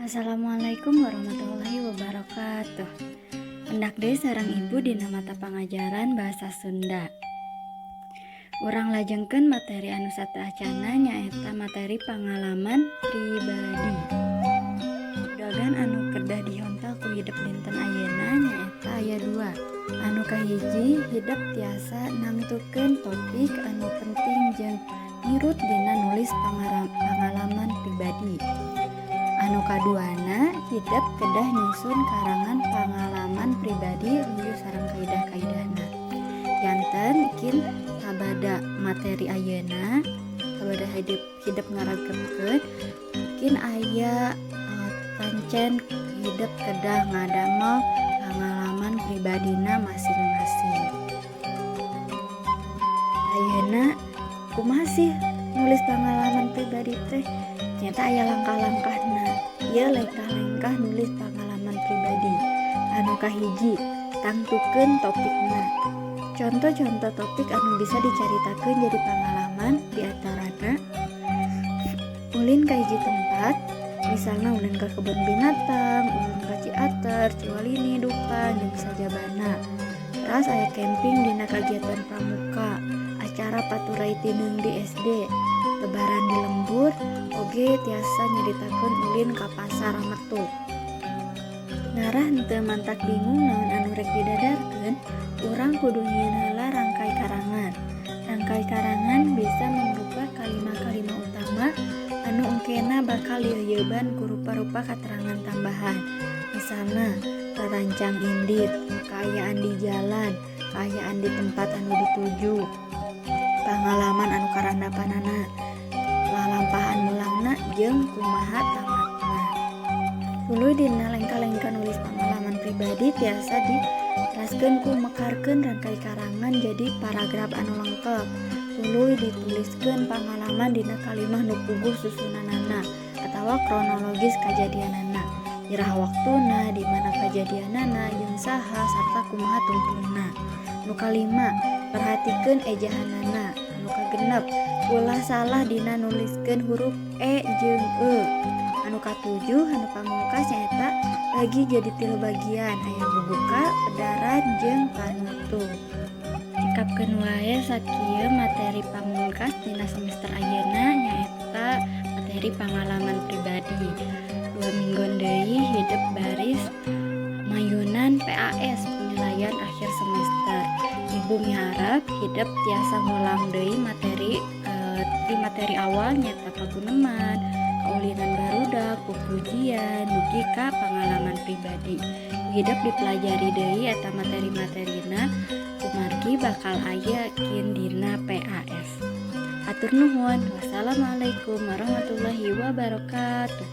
Assalamualaikum warahmatullahi wabarakatuh. Hendak deui sareng ibu dina mata pangajaran bahasa Sunda. Urang lajengkeun materi anu sateuacanna nyaeta materi pangalaman pribadi. Gagan anu kedah dihontal ku hidup dinten ayeuna nyaeta aya 2. Anu kahiji, hidup tiasa nangtukeun topik anu penting jeung nirut dina nulis pangalaman pribadi. Anu kaduana, hidup kedah nyusun karangan pangalaman pribadi luyu sareng kaidah-kaidahna. Janten kin sabada materi ayeuna, sabada hidup ngaragepkeun, mungkin aya pancen hidup kedah ngadamel pangalaman pribadina masing-masing. Ayeuna kumaha sih nulis pangalaman pribadi teh? Nyata aya langkah-langkahna. Ieu lengkah-lengkah nulis pangalaman pribadi. Anu kahiji, tangtukeun topikna. Contoh-contoh topik anu bisa dicaritakeun jadi pangalaman diantarana ulin ka hiji tempat, misalna ulin ka kebun binatang, ulin ka Ciater, Ciwalini, Dupang, jeung sajabana. Teras aya camping dina kagiatan pramuka, acara paturai tindeung di SD, lebaran di lembur, oge tiasa nyaritakeun ulin ka pasar Metu. Ngarah henteu mantak bingung naon anu rek didadarkeun, urang kudu nyieun heula rangkai karangan. Rangkai karangan bisa mangrupa kalimat-kalimat utama anu engkena bakal lieuyeban ku rupa-rupa katerangan tambahan. Misalna, rarancang indit, kaayaan di jalan, kaayaan di tempat anu dituju, pangalaman anu karandapanana, lalampahan mulangna jeung kumaha tamatna. Tuluy dina lengka-lengka nulis pangalaman pribadi tiasa diteraskeun ku mekarkeun rangkai karangan jadi paragraf anu lengkep. Tuluy dituliskeun pangalaman dina kalimah nu puguh susunanana atawa kronologis kajadianana, irah waktuna, di mana kajadianana, jeung saha sarta kumaha tumpulna. Nu kalima, perhatikeun ejahanana. Anu kagenep, ulah salah dina nuliskeun huruf E jeung E. Anu katujuh, anu pamungkas nyaeta bagi jadi 3 bagian, aya bubuka, pedaran, jeung panutup. Cekapkeun wae sakieu materi pamungkas dina semester ayeuna nyaeta materi pangalaman pribadi. 2 minggon deui hidup baris mayunan PAS penilaian akhir semester. Ibu miharep hidup tiasa ngulang deui materi di materi awal nyaeta paguneman, kaulinan barudak, pujian, dugi ka pangalaman pribadi. Hidup dipelajari deui eta materi-materina kumargi bakal aya kin dina PAS. Hatur nuhun. Wassalamualaikum warahmatullahi wabarakatuh.